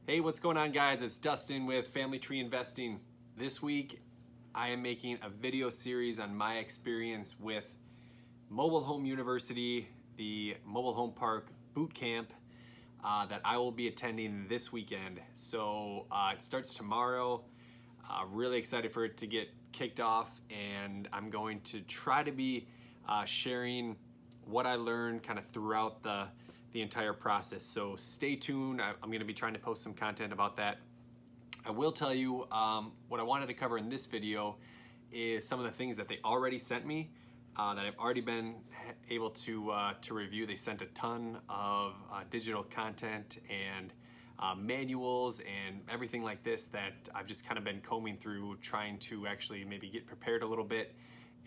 Hey, what's going on, guys? It's Dustin with Family Tree Investing. This week, I am making a video series on my experience with Mobile Home University, the Mobile Home Park Boot Camp that I will be attending this weekend. So it starts tomorrow. Really excited for it to get kicked off, and I'm going to try to be sharing what I learned kind of throughout the entire process. So stay tuned. I'm going to be trying to post some content about that. I will tell you what I wanted to cover in this video is some of the things that they already sent me that I've already been able to review. They sent a ton of digital content and manuals and everything like this that I've just kind of been combing through, trying to actually maybe get prepared a little bit,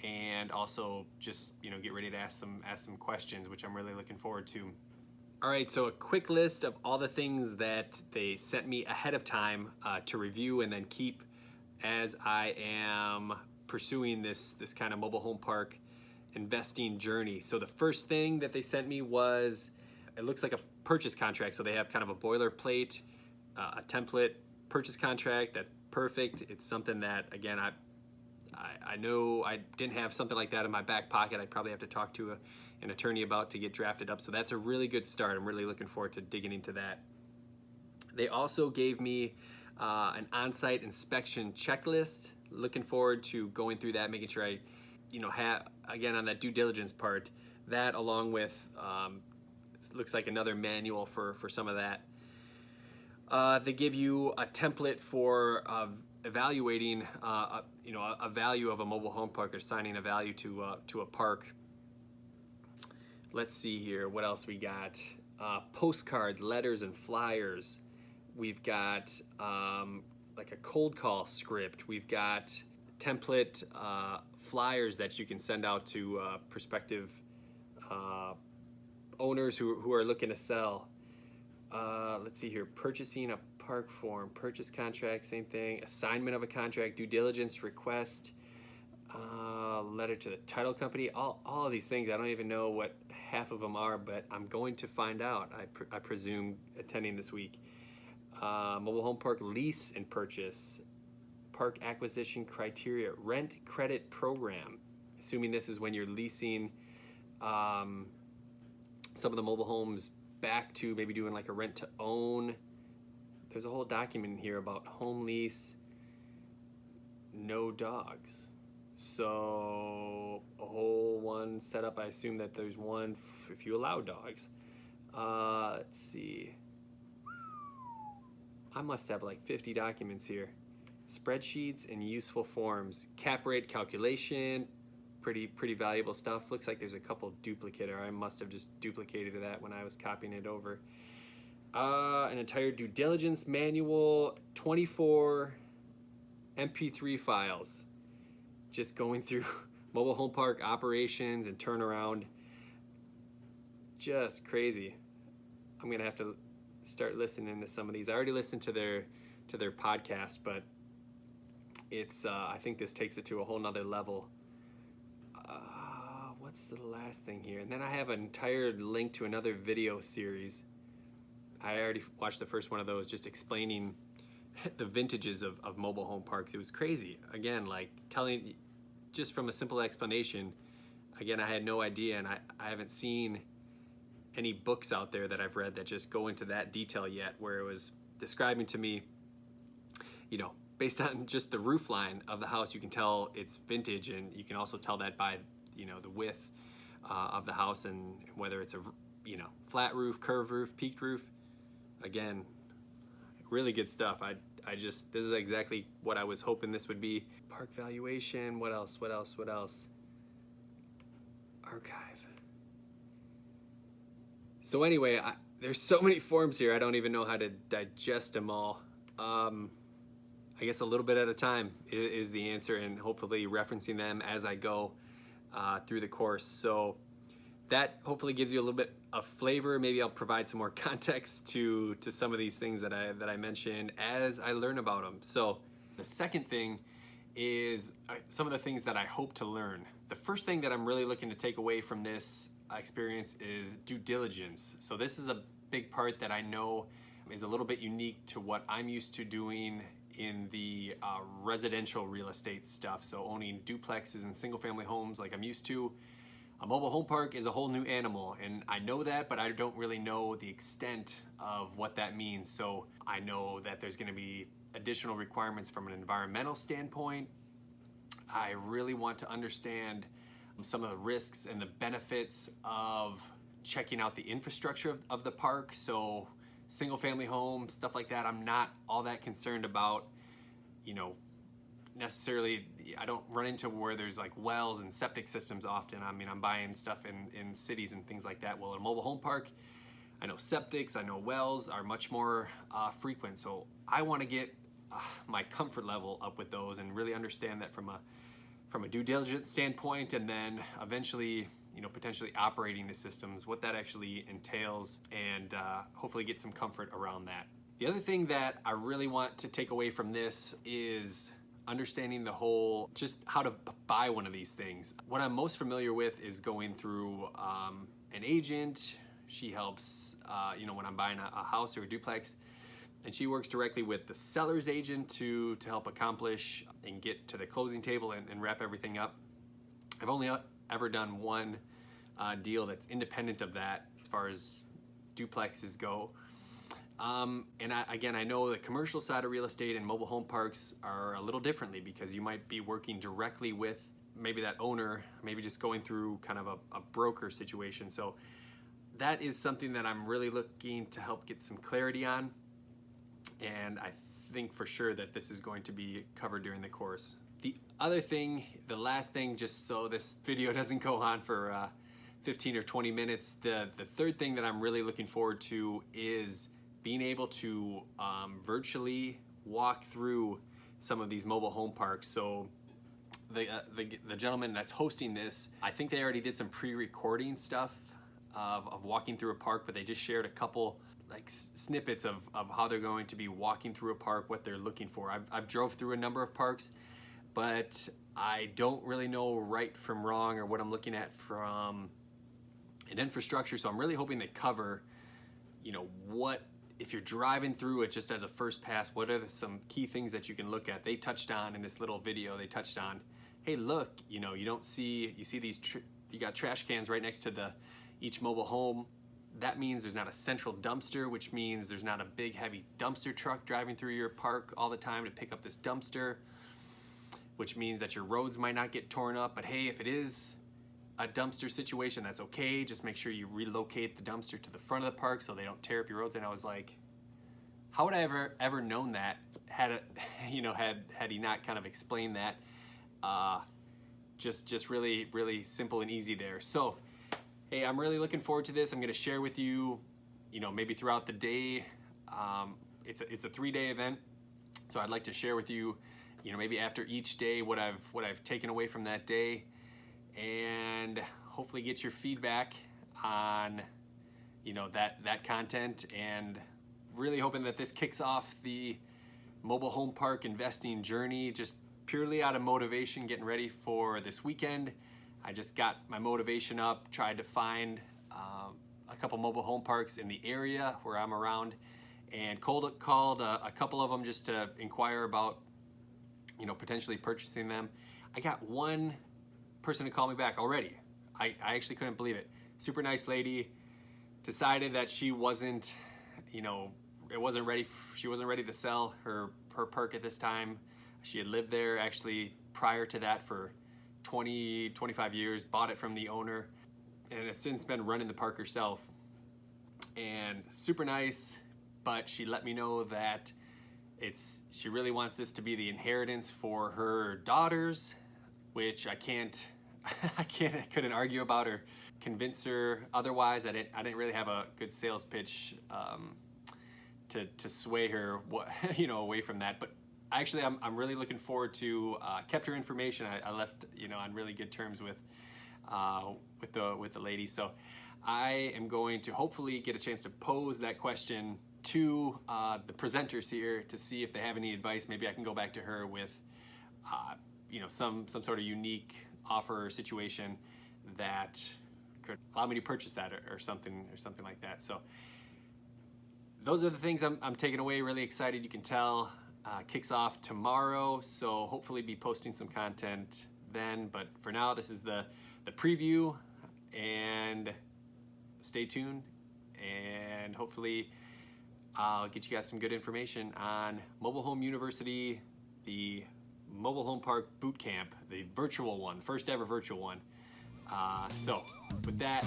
and also just get ready to ask some questions, which I'm really looking forward to. All right, so a quick list of all the things that they sent me ahead of time to review and then keep as I am pursuing this kind of mobile home park investing journey. So the first thing that they sent me was, it looks like a purchase contract. So they have kind of a boilerplate, a template purchase contract. That's perfect. It's something that, again, I know I didn't have something like that in my back pocket. I'd probably have to talk to an attorney about to get drafted up. So that's a really good start. I'm really looking forward to digging into that. They also gave me an on-site inspection checklist. Looking forward to going through that, making sure I, have, again, on that due diligence part, that along with, looks like another manual for some of that. They give you a template for evaluating, a value of a mobile home park, or assigning a value to a park. Let's see here, what else we got? Postcards, letters, and flyers. We've got like a cold call script. We've got template flyers that you can send out to prospective owners who are looking to sell. Let's see here, purchasing a park form, purchase contract, same thing, assignment of a contract, due diligence request, letter to the title company, all of these things. I don't even know what half of them are, but I'm going to find out, I presume, attending this week. Mobile home park lease and purchase, park acquisition criteria, rent credit program, assuming this is when you're leasing some of the mobile homes back to maybe doing like a rent to own. There's a whole document here about home lease, no dogs. So a whole one setup. I assume that there's one if you allow dogs. Let's see. I must have like 50 documents here. Spreadsheets and useful forms. Cap rate calculation. Pretty valuable stuff. Looks like there's a couple duplicate, or I must have just duplicated that when I was copying it over. An entire due diligence manual, 24 MP3 files. Just going through mobile home park operations and turnaround. Just crazy. I'm gonna have to start listening to some of these. I already listened to their podcast, but it's I think this takes it to a whole nother level. What's the last thing here? And then I have an entire link to another video series. I already watched the first one of those, just explaining the vintages of mobile home parks. It was crazy. Again, like telling, just from a simple explanation, again, I had no idea, and I haven't seen any books out there that I've read that just go into that detail yet, where it was describing to me, based on just the roof line of the house, you can tell it's vintage, and you can also tell that by the width of the house, and whether it's a flat roof, curved roof, peaked roof. Again, really good stuff. This is exactly what I was hoping this would be. Park valuation. What else? Archive. So anyway, there's so many forms here, I don't even know how to digest them all. I guess a little bit at a time is the answer, and hopefully referencing them as I go through the course. So that hopefully gives you a little bit of flavor. Maybe I'll provide some more context to some of these things that I mentioned as I learn about them. So the second thing is some of the things that I hope to learn. The first thing that I'm really looking to take away from this experience is due diligence. So this is a big part that I know is a little bit unique to what I'm used to doing in the residential real estate stuff. So owning duplexes and single family homes like I'm used to. A mobile home park is a whole new animal, and I know that, but I don't really know the extent of what that means. So I know that there's gonna be additional requirements from an environmental standpoint. I really want to understand some of the risks and the benefits of checking out the infrastructure of the park. So single family homes, stuff like that, I'm not all that concerned about, you know, necessarily. I don't run into where there's like wells and septic systems often. I mean, I'm buying stuff in cities and things like that. Well, in a mobile home park, I know septics, I know wells are much more frequent. So I want to get my comfort level up with those and really understand that from a due diligence standpoint, and then eventually, you know, potentially operating the systems, what that actually entails, and hopefully get some comfort around that. The other thing that I really want to take away from this is understanding the whole, just how to buy one of these things. What I'm most familiar with is going through an agent. She helps, you know, when I'm buying a house or a duplex, and she works directly with the seller's agent to help accomplish and get to the closing table and wrap everything up. I've only ever done one deal that's independent of that as far as duplexes go. And I know the commercial side of real estate and mobile home parks are a little differently, because you might be working directly with maybe that owner, maybe just going through kind of a broker situation. So that is something that I'm really looking to help get some clarity on. And I think for sure that this is going to be covered during the course. The other thing, the last thing, just so this video doesn't go on for 15 or 20 minutes, the third thing that I'm really looking forward to is being able to virtually walk through some of these mobile home parks. So the gentleman that's hosting this, I think they already did some pre-recording stuff of walking through a park, but they just shared a couple like snippets of how they're going to be walking through a park, what they're looking for. I've drove through a number of parks, but I don't really know right from wrong or what I'm looking at from an infrastructure. So I'm really hoping they cover, you know, what, if you're driving through it just as a first pass, what are some key things that you can look at? They touched on in this little video, they touched on, hey, look, you know, you see these, you got trash cans right next to each mobile home. That means there's not a central dumpster, which means there's not a big heavy dumpster truck driving through your park all the time to pick up this dumpster, which means that your roads might not get torn up. But hey, if it is a dumpster situation, that's okay. Just make sure you relocate the dumpster to the front of the park so they don't tear up your roads. And I was like, how would I ever known that had he not kind of explained that? Just really simple and easy there. So hey, I'm really looking forward to this. I'm going to share with you, you know, maybe throughout the day. It's a 3-day event, so I'd like to share with you, you know, maybe after each day what I've taken away from that day, and hopefully get your feedback on, you know, that content, and really hoping that this kicks off the mobile home park investing journey, just purely out of motivation, getting ready for this weekend. I just got my motivation up, tried to find a couple mobile home parks in the area where I'm around, and called a couple of them just to inquire about, you know, potentially purchasing them. I got one person to call me back already. I actually couldn't believe it. Super nice lady, decided that she wasn't, you know, she wasn't ready to sell her park at this time. She had lived there actually prior to that for 25 years, bought it from the owner, and has since been running the park herself. And super nice, but she let me know that she really wants this to be the inheritance for her daughters, which I couldn't argue about or convince her otherwise. I didn't really have a good sales pitch to sway her away from that. But actually, I'm really looking forward to, kept her information. I left, you know, on really good terms with the lady. So I am going to hopefully get a chance to pose that question to the presenters here to see if they have any advice. Maybe I can go back to her with, you know, some sort of unique offer or situation that could allow me to purchase that or something like that. So those are the things I'm taking away. Really excited, you can tell. Kicks off tomorrow, so hopefully be posting some content then. But for now, this is the preview, and stay tuned, and hopefully I'll get you guys some good information on Mobile Home University, the Mobile Home Park Boot Camp, the virtual one, first ever virtual one. So with that,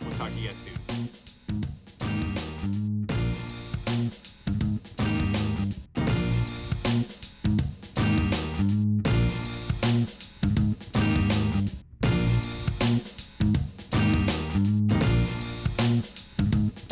we'll talk to you guys soon.